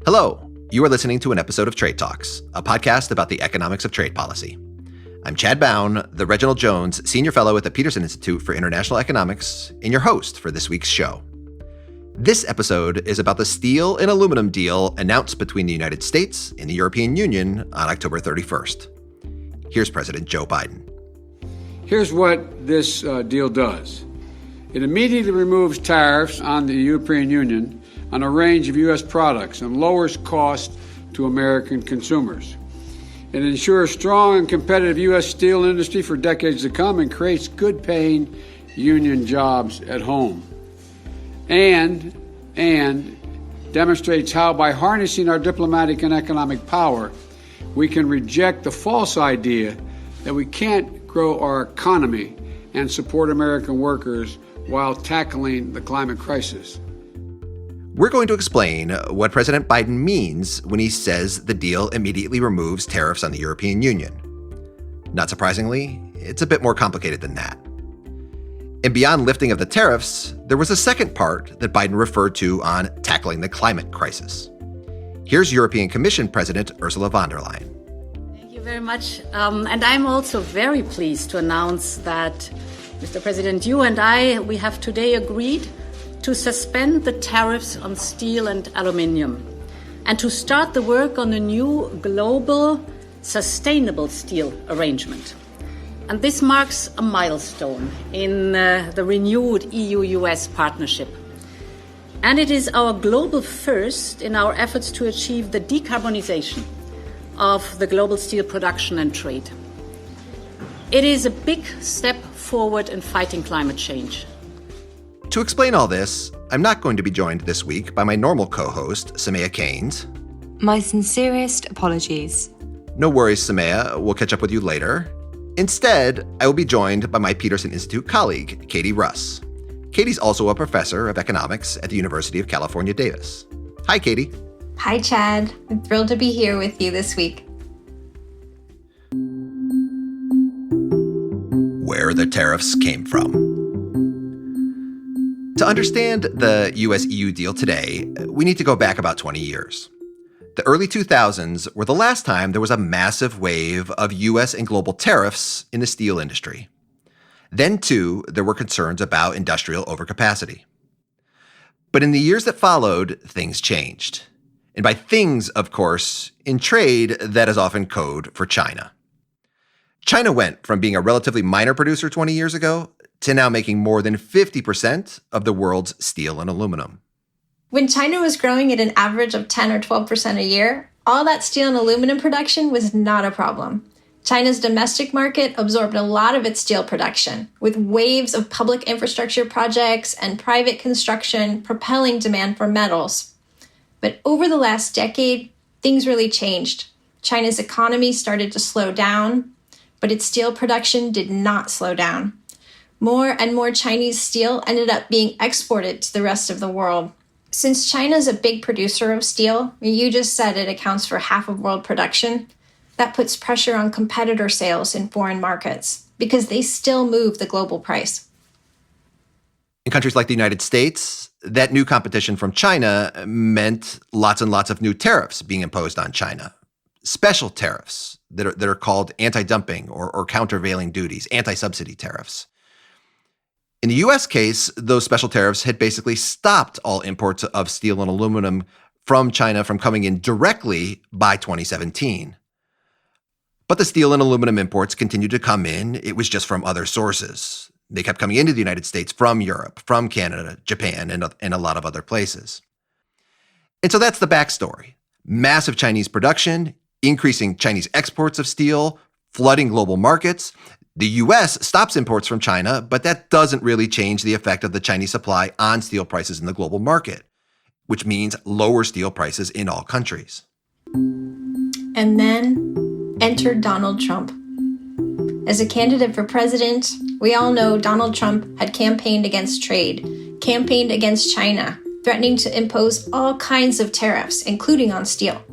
Hello, you are listening to an episode of Trade Talks, a podcast about the economics of trade policy. I'm Chad Bown, the Reginald Jones Senior Fellow at the Peterson Institute for International Economics, and your host for this week's show. This episode is about the steel and aluminum deal announced between the United States and the European Union on October 31st. Here's President Joe Biden. Here's what this deal does. It immediately removes tariffs on the European Union on a range of U.S. products and lowers costs to American consumers. It ensures strong and competitive U.S. steel industry for decades to come and creates good-paying union jobs at home. And demonstrates how by harnessing our diplomatic and economic power, we can reject the false idea that we can't grow our economy and support American workers while tackling the climate crisis. We're going to explain what President Biden means when he says the deal immediately removes tariffs on the European Union. Not surprisingly, it's a bit more complicated than that. And beyond lifting of the tariffs, there was a second part that Biden referred to on tackling the climate crisis. Here's European Commission President Ursula von der Leyen. Thank you very much. And I'm also very pleased to announce that, Mr. President, you and we have today agreed to suspend the tariffs on steel and aluminium and to start the work on a new global sustainable steel arrangement. And this marks a milestone in the renewed EU-US partnership. And it is our global first in our efforts to achieve the decarbonization of the global steel production and trade. It is a big step forward in fighting climate change. To explain all this, I'm not going to be joined this week by my normal co-host, Samaya Keynes. My sincerest apologies. No worries, Samaya. We'll catch up with you later. Instead, I will be joined by my Peterson Institute colleague, Katie Russ. Katie's also a professor of economics at the University of California, Davis. Hi, Katie. Hi, Chad. I'm thrilled to be here with you this week. Where the tariffs came from. To understand the US-EU deal today, we need to go back about 20 years. The early 2000s were the last time there was a massive wave of US and global tariffs in the steel industry. Then, too, there were concerns about industrial overcapacity. But in the years that followed, things changed. And by things, of course, in trade, that is often code for China. China went from being a relatively minor producer 20 years ago to now making more than 50% of the world's steel and aluminum. When China was growing at an average of 10 or 12% a year, all that steel and aluminum production was not a problem. China's domestic market absorbed a lot of its steel production, with waves of public infrastructure projects and private construction propelling demand for metals. But over the last decade, things really changed. China's economy started to slow down, but its steel production did not slow down. More and more Chinese steel ended up being exported to the rest of the world. Since China is a big producer of steel, you just said it accounts for half of world production, that puts pressure on competitor sales in foreign markets because they still move the global price. In countries like the United States, that new competition from China meant lots and lots of new tariffs being imposed on China. Special tariffs that are called anti-dumping or countervailing duties, anti-subsidy tariffs. In the U.S. case, those special tariffs had basically stopped all imports of steel and aluminum from China from coming in directly by 2017. But the steel and aluminum imports continued to come in. It was just from other sources. They kept coming into the United States from Europe, from Canada, Japan, and a lot of other places. And so that's the backstory. Massive Chinese production, increasing Chinese exports of steel, flooding global markets. The U.S. stops imports from China, but that doesn't really change the effect of the Chinese supply on steel prices in the global market, which means lower steel prices in all countries. And then entered Donald Trump. As a candidate for president, we all know Donald Trump had campaigned against trade, campaigned against China, threatening to impose all kinds of tariffs, including on steel.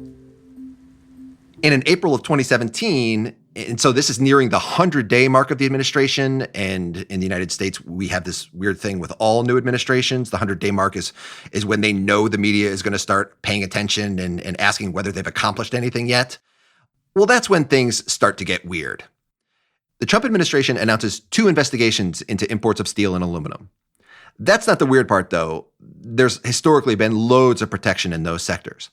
And in April of 2017, And so this is nearing the 100-day mark of the administration. And in the United States, we have this weird thing with all new administrations. The 100-day mark is when they know the media is going to start paying attention and asking whether they've accomplished anything yet. Well, that's when things start to get weird. The Trump administration announces 2 investigations into imports of steel and aluminum. That's not the weird part, though. There's historically been loads of protection in those sectors.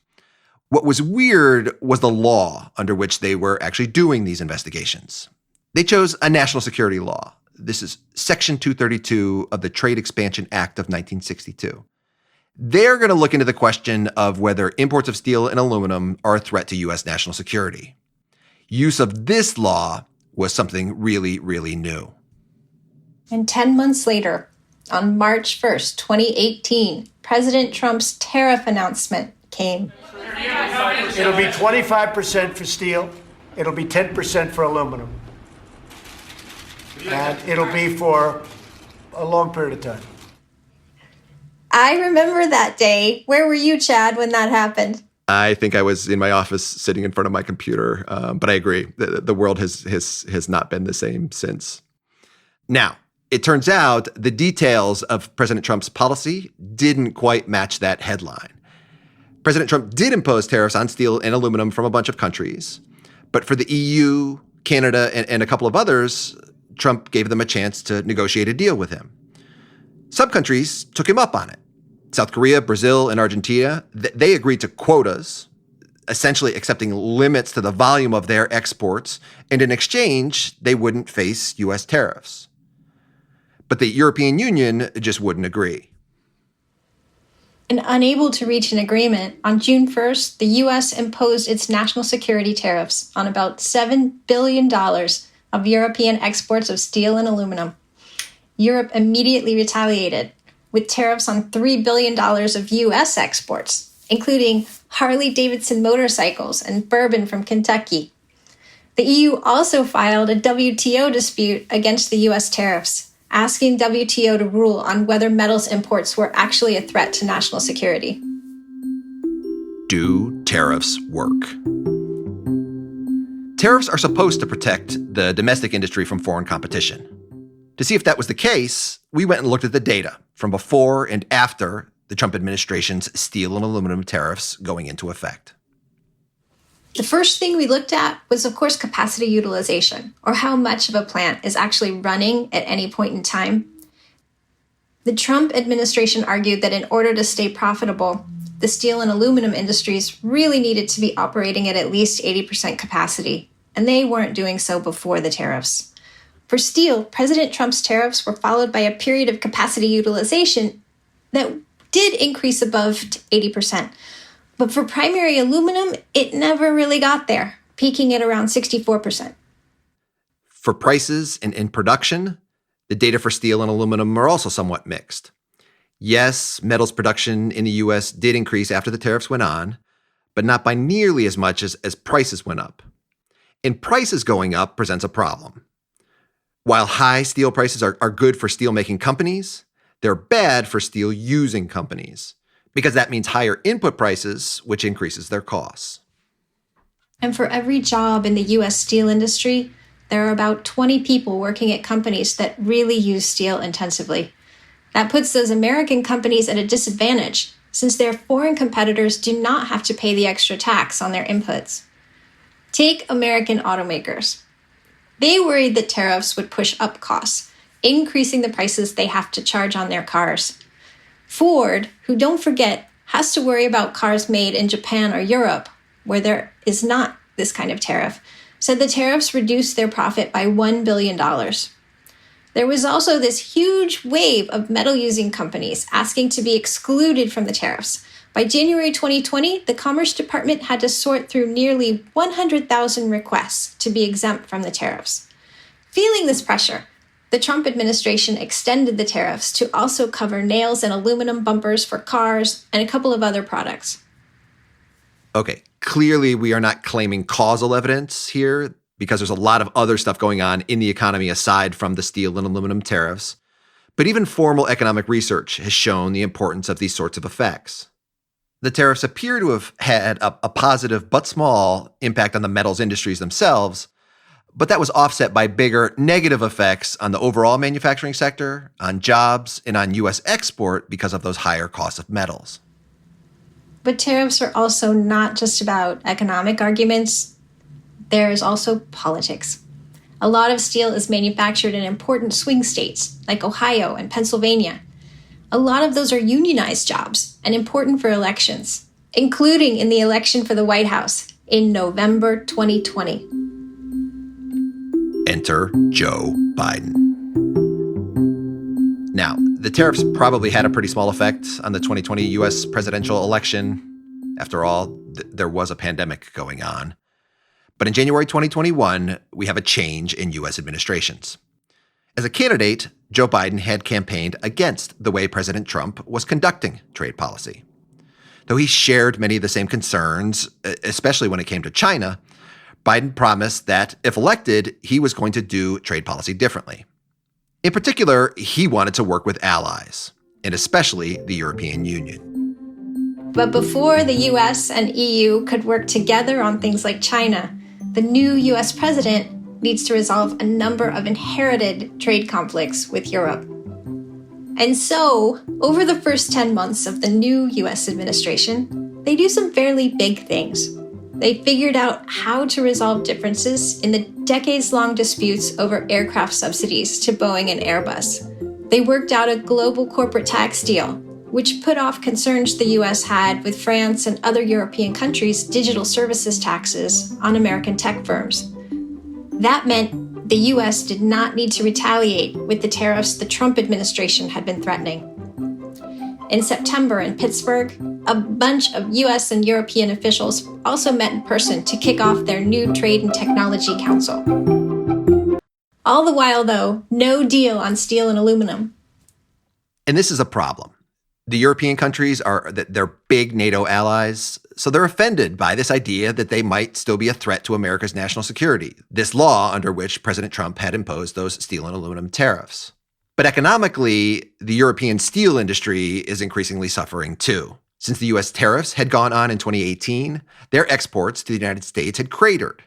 What was weird was the law under which they were actually doing these investigations. They chose a national security law. This is Section 232 of the Trade Expansion Act of 1962. They're going to look into the question of whether imports of steel and aluminum are a threat to U.S. national security. Use of this law was something really, really new. And 10 months later, on March 1st, 2018, President Trump's tariff announcement came. It'll be 25% for steel. It'll be 10% for aluminum. And it'll be for a long period of time. I remember that day. Where were you, Chad, when that happened? I think I was in my office sitting in front of my computer, but I agree. The world has not been the same since. Now, it turns out the details of President Trump's policy didn't quite match that headline. President Trump did impose tariffs on steel and aluminum from a bunch of countries, but for the EU, Canada, and a couple of others, Trump gave them a chance to negotiate a deal with him. Some countries took him up on it. South Korea, Brazil, and Argentina, they agreed to quotas, essentially accepting limits to the volume of their exports, and in exchange, they wouldn't face U.S. tariffs. But the European Union just wouldn't agree. And unable to reach an agreement, on June 1st, the U.S. imposed its national security tariffs on about $7 billion of European exports of steel and aluminum. Europe immediately retaliated with tariffs on $3 billion of U.S. exports, including Harley-Davidson motorcycles and bourbon from Kentucky. The EU also filed a WTO dispute against the U.S. tariffs, asking WTO to rule on whether metals imports were actually a threat to national security. Do tariffs work? Tariffs are supposed to protect the domestic industry from foreign competition. To see if that was the case, we went and looked at the data from before and after the Trump administration's steel and aluminum tariffs going into effect. The first thing we looked at was, of course, capacity utilization, or how much of a plant is actually running at any point in time. The Trump administration argued that in order to stay profitable, the steel and aluminum industries really needed to be operating at least 80% capacity, and they weren't doing so before the tariffs. For steel, President Trump's tariffs were followed by a period of capacity utilization that did increase above 80%. But for primary aluminum, it never really got there, peaking at around 64%. For prices and in production, the data for steel and aluminum are also somewhat mixed. Yes, metals production in the U.S. did increase after the tariffs went on, but not by nearly as much as prices went up. And prices going up presents a problem. While high steel prices are good for steelmaking companies, they're bad for steel using companies, because that means higher input prices, which increases their costs. And for every job in the U.S. steel industry, there are about 20 people working at companies that really use steel intensively. That puts those American companies at a disadvantage, since their foreign competitors do not have to pay the extra tax on their inputs. Take American automakers. They worried that tariffs would push up costs, increasing the prices they have to charge on their cars. Ford, who, don't forget, has to worry about cars made in Japan or Europe, where there is not this kind of tariff, said the tariffs reduced their profit by $1 billion. There was also this huge wave of metal-using companies asking to be excluded from the tariffs. By January 2020, the Commerce Department had to sort through nearly 100,000 requests to be exempt from the tariffs. Feeling this pressure, the Trump administration extended the tariffs to also cover nails and aluminum bumpers for cars and a couple of other products. Okay, clearly we are not claiming causal evidence here because there's a lot of other stuff going on in the economy aside from the steel and aluminum tariffs. But even formal economic research has shown the importance of these sorts of effects. The tariffs appear to have had a positive but small impact on the metals industries themselves, But that was offset by bigger negative effects on the overall manufacturing sector, on jobs, and on U.S. export because of those higher costs of metals. But tariffs are also not just about economic arguments. There's also politics. A lot of steel is manufactured in important swing states like Ohio and Pennsylvania. A lot of those are unionized jobs and important for elections, including in the election for the White House in November 2020. Enter Joe Biden. Now, the tariffs probably had a pretty small effect on the 2020 U.S. presidential election. After all, there was a pandemic going on. But in January 2021, we have a change in U.S. administrations. As a candidate, Joe Biden had campaigned against the way President Trump was conducting trade policy. Though he shared many of the same concerns, especially when it came to China, Biden promised that if elected, he was going to do trade policy differently. In particular, he wanted to work with allies, and especially the European Union. But before the US and EU could work together on things like China, the new US president needs to resolve a number of inherited trade conflicts with Europe. And so, over the first 10 months of the new US administration, they do some fairly big things. They figured out how to resolve differences in the decades-long disputes over aircraft subsidies to Boeing and Airbus. They worked out a global corporate tax deal, which put off concerns the US had with France and other European countries' digital services taxes on American tech firms. That meant the US did not need to retaliate with the tariffs the Trump administration had been threatening. In September in Pittsburgh, a bunch of US and European officials also met in person to kick off their new Trade and Technology Council. All the while, though, no deal on steel and aluminum. And this is a problem. The European countries they're big NATO allies, so they're offended by this idea that they might still be a threat to America's national security, this law under which President Trump had imposed those steel and aluminum tariffs. But economically, the European steel industry is increasingly suffering too. Since the U.S. tariffs had gone on in 2018, their exports to the United States had cratered.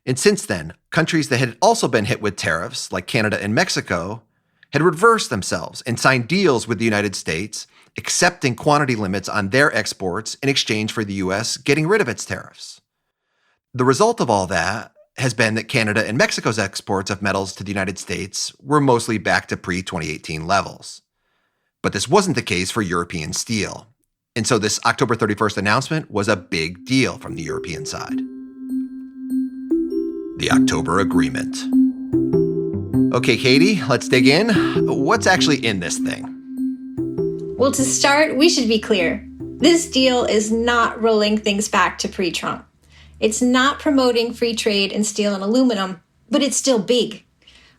And since then, countries that had also been hit with tariffs, like Canada and Mexico, had reversed themselves and signed deals with the United States, accepting quantity limits on their exports in exchange for the U.S. getting rid of its tariffs. The result of all that has been that Canada and Mexico's exports of metals to the United States were mostly back to pre-2018 levels. But this wasn't the case for European steel. And so this October 31st announcement was a big deal from the European side. The October Agreement. Okay, Katie, let's dig in. What's actually in this thing? Well, to start, we should be clear. This deal is not rolling things back to pre-Trump. It's not promoting free trade in steel and aluminum, but it's still big.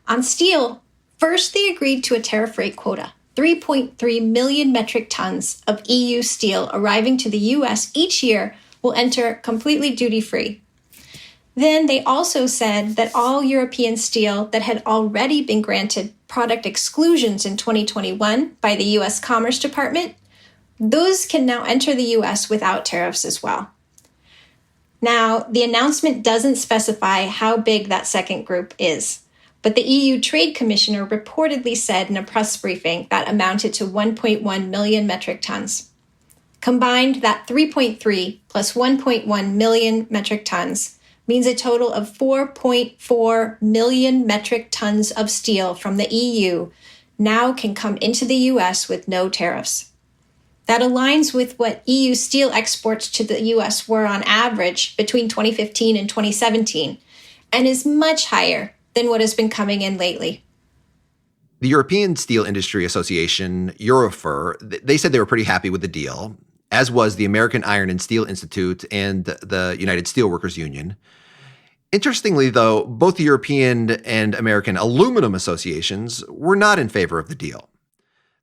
On steel, first they agreed to a tariff rate quota, 3.3 million metric tons of EU steel arriving to the US each year will enter completely duty-free. Then they also said that all European steel that had already been granted product exclusions in 2021 by the US Commerce Department, those can now enter the US without tariffs as well. Now, the announcement doesn't specify how big that second group is, but the EU Trade Commissioner reportedly said in a press briefing that amounted to 1.1 million metric tons. Combined, that 3.3 plus 1.1 million metric tons means a total of 4.4 million metric tons of steel from the EU now can come into the US with no tariffs. That aligns with what EU steel exports to the US were on average between 2015 and 2017, and is much higher than what has been coming in lately. The European Steel Industry Association, Eurofer, they said they were pretty happy with the deal, as was the American Iron and Steel Institute and the United Steelworkers Union. Interestingly, though, both the European and American aluminum associations were not in favor of the deal.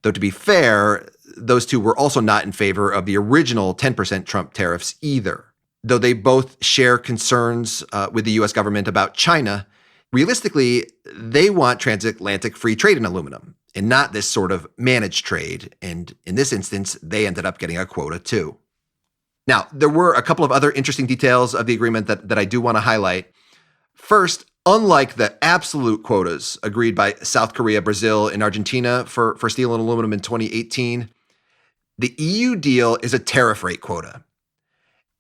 Though to be fair, those two were also not in favor of the original 10% Trump tariffs either. Though they both share concerns with the U.S. government about China, realistically, they want transatlantic free trade in aluminum and not this sort of managed trade. And in this instance, they ended up getting a quota too. Now, there were a couple of other interesting details of the agreement that I do want to highlight. First, Unlike the absolute quotas agreed by South Korea, Brazil, and Argentina for steel and aluminum in 2018, the EU deal is a tariff rate quota.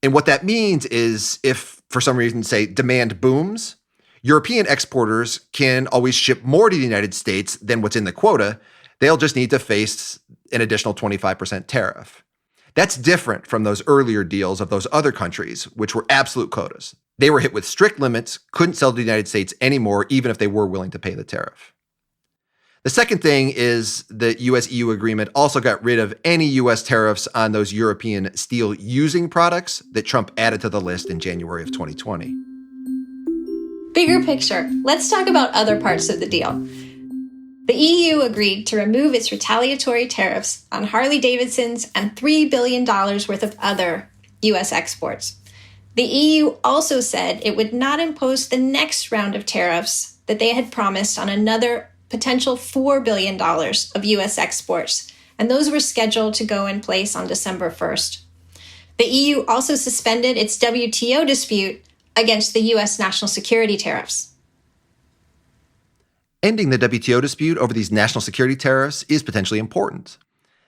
And what that means is if, for some reason, say, demand booms, European exporters can always ship more to the United States than what's in the quota. They'll just need to face an additional 25% tariff. That's different from those earlier deals of those other countries, which were absolute quotas. They were hit with strict limits, couldn't sell to the United States anymore, even if they were willing to pay the tariff. The second thing is the US-EU agreement also got rid of any US tariffs on those European steel-using products that Trump added to the list in January of 2020. Bigger picture, let's talk about other parts of the deal. The EU agreed to remove its retaliatory tariffs on Harley-Davidson's and $3 billion worth of other US exports. The EU also said it would not impose the next round of tariffs that they had promised on another potential $4 billion of US exports, and those were scheduled to go in place on December 1st. The EU also suspended its WTO dispute against the US national security tariffs. Ending the WTO dispute over these national security tariffs is potentially important.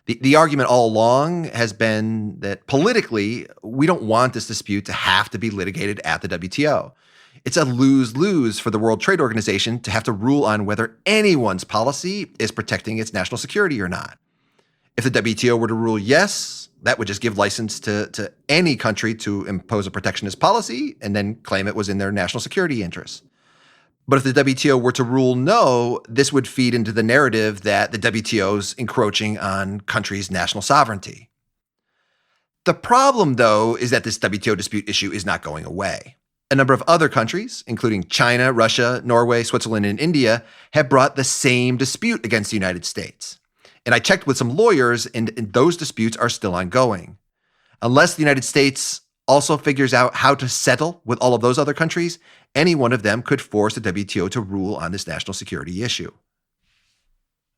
The argument all along has been that politically, we don't want this dispute to have to be litigated at the WTO. It's a lose-lose for the World Trade Organization to have to rule on whether anyone's policy is protecting its national security or not. If the WTO were to rule yes, that would just give license to any country to impose a protectionist policy and then claim it was in their national security interests. But if the WTO were to rule no, this would feed into the narrative that the WTO's encroaching on countries' national sovereignty. The problem, though, is that this WTO dispute issue is not going away. A number of other countries, including China, Russia, Norway, Switzerland, and India, have brought the same dispute against the United States. And I checked with some lawyers, and those disputes are still ongoing. Unless the United States also figures out how to settle with all of those other countries, any one of them could force the WTO to rule on this national security issue.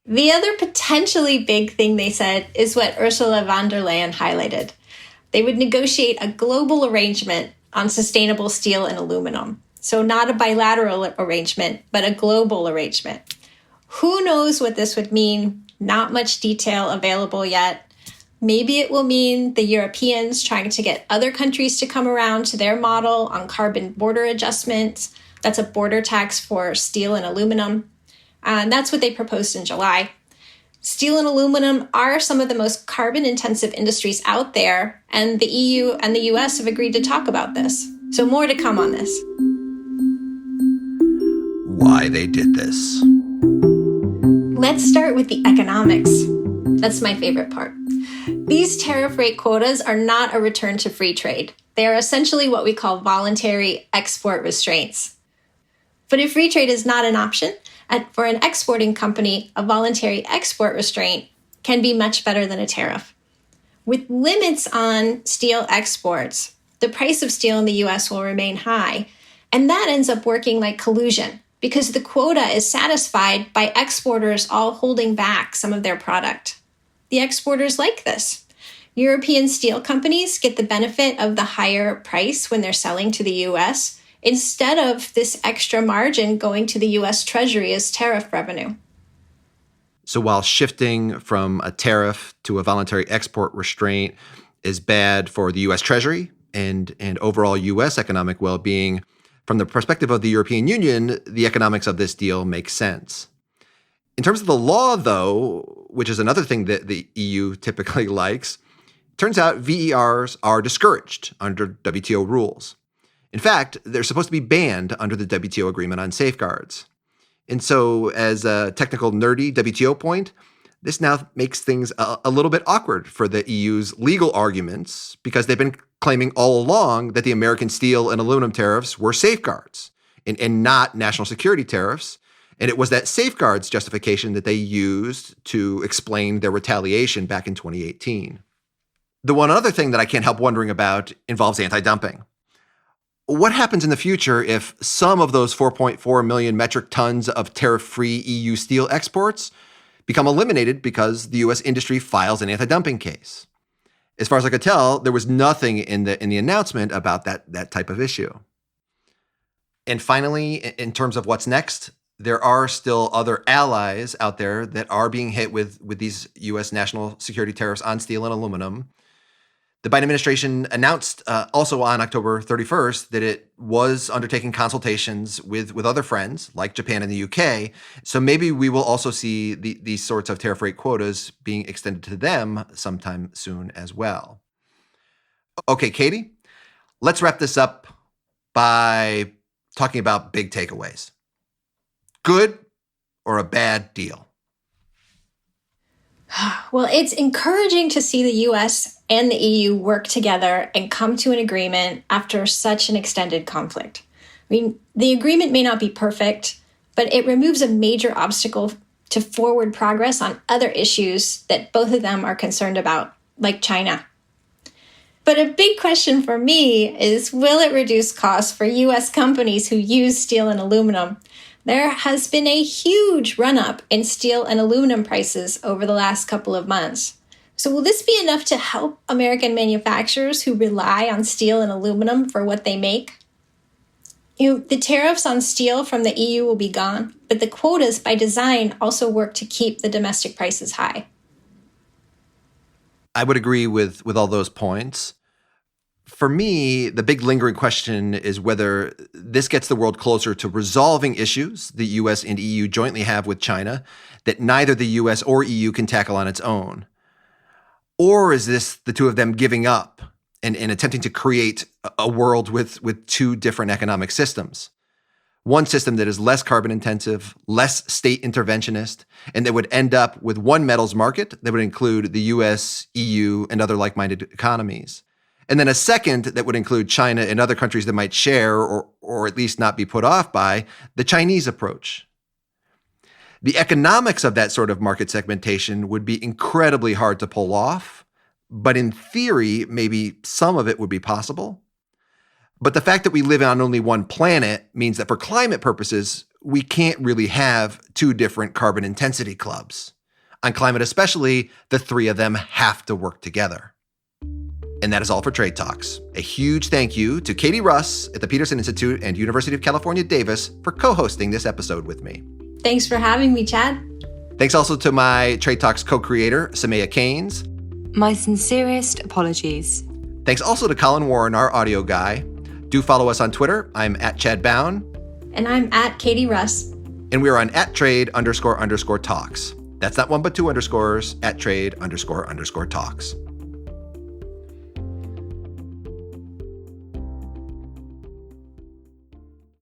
The other potentially big thing they said is what Ursula von der Leyen highlighted. They would negotiate a global arrangement on sustainable steel and aluminum. So not a bilateral arrangement, but a global arrangement. Who knows what this would mean? Not much detail available yet. Maybe it will mean the Europeans trying to get other countries to come around to their model on carbon border adjustments. That's a border tax for steel and aluminum. And that's what they proposed in July. Steel and aluminum are some of the most carbon-intensive industries out there, and the EU and the US have agreed to talk about this. So more to come on this. Why they did this. Let's start with the economics. That's my favorite part. These tariff rate quotas are not a return to free trade. They are essentially what we call voluntary export restraints. But if free trade is not an option, for an exporting company, a voluntary export restraint can be much better than a tariff. With limits on steel exports, the price of steel in the US will remain high, and that ends up working like collusion because the quota is satisfied by exporters all holding back some of their product. The exporters like this. European steel companies get the benefit of the higher price when they're selling to the US, instead of this extra margin going to the US Treasury as tariff revenue. So while shifting from a tariff to a voluntary export restraint is bad for the US Treasury and overall US economic well-being, from the perspective of the European Union, the economics of this deal make sense. In terms of the law, though, which is another thing that the EU typically likes, turns out VERs are discouraged under WTO rules. In fact, they're supposed to be banned under the WTO agreement on safeguards. And so, as a technical, nerdy WTO point, this now makes things a little bit awkward for the EU's legal arguments because they've been claiming all along that the American steel and aluminum tariffs were safeguards and not national security tariffs. And it was that safeguards justification that they used to explain their retaliation back in 2018. The one other thing that I can't help wondering about involves anti-dumping. What happens in the future if some of those 4.4 million metric tons of tariff-free EU steel exports become eliminated because the U.S. industry files an anti-dumping case? As far as I could tell, there was nothing in the announcement about that type of issue. And finally, in terms of what's next, there are still other allies out there that are being hit with these U.S. national security tariffs on steel and aluminum. The Biden administration announced also on October 31st that it was undertaking consultations with other friends like Japan and the UK. So maybe we will also see these sorts of tariff rate quotas being extended to them sometime soon as well. Okay, Katie, let's wrap this up by talking about big takeaways. Good or a bad deal? Well, it's encouraging to see the US and the EU work together and come to an agreement after such an extended conflict. I mean, the agreement may not be perfect, but it removes a major obstacle to forward progress on other issues that both of them are concerned about, like China. But a big question for me is, will it reduce costs for US companies who use steel and aluminum? There has been a huge run-up in steel and aluminum prices over the last couple of months. So will this be enough to help American manufacturers who rely on steel and aluminum for what they make? The tariffs on steel from the EU will be gone, but the quotas by design also work to keep the domestic prices high. I would agree with all those points. For me, the big lingering question is whether this gets the world closer to resolving issues the US and EU jointly have with China that neither the US or EU can tackle on its own. Or is this the two of them giving up and attempting to create a world with two different economic systems? One system that is less carbon intensive, less state interventionist, and that would end up with one metals market that would include the US, EU, and other like-minded economies. And then a second that would include China and other countries that might share or at least not be put off by the Chinese approach. The economics of that sort of market segmentation would be incredibly hard to pull off, but in theory, maybe some of it would be possible. But the fact that we live on only one planet means that for climate purposes, we can't really have two different carbon intensity clubs. On climate especially, the three of them have to work together. And that is all for Trade Talks. A huge thank you to Katie Russ at the Peterson Institute and University of California, Davis for co-hosting this episode with me. Thanks for having me, Chad. Thanks also to my Trade Talks co-creator, Samaya Keynes. My sincerest apologies. Thanks also to Colin Warren, our audio guy. Do follow us on Twitter. I'm at Chad Bown. And I'm at Katie Russ. And we are on @trade__talks. That's not one but two underscores, @trade__talks.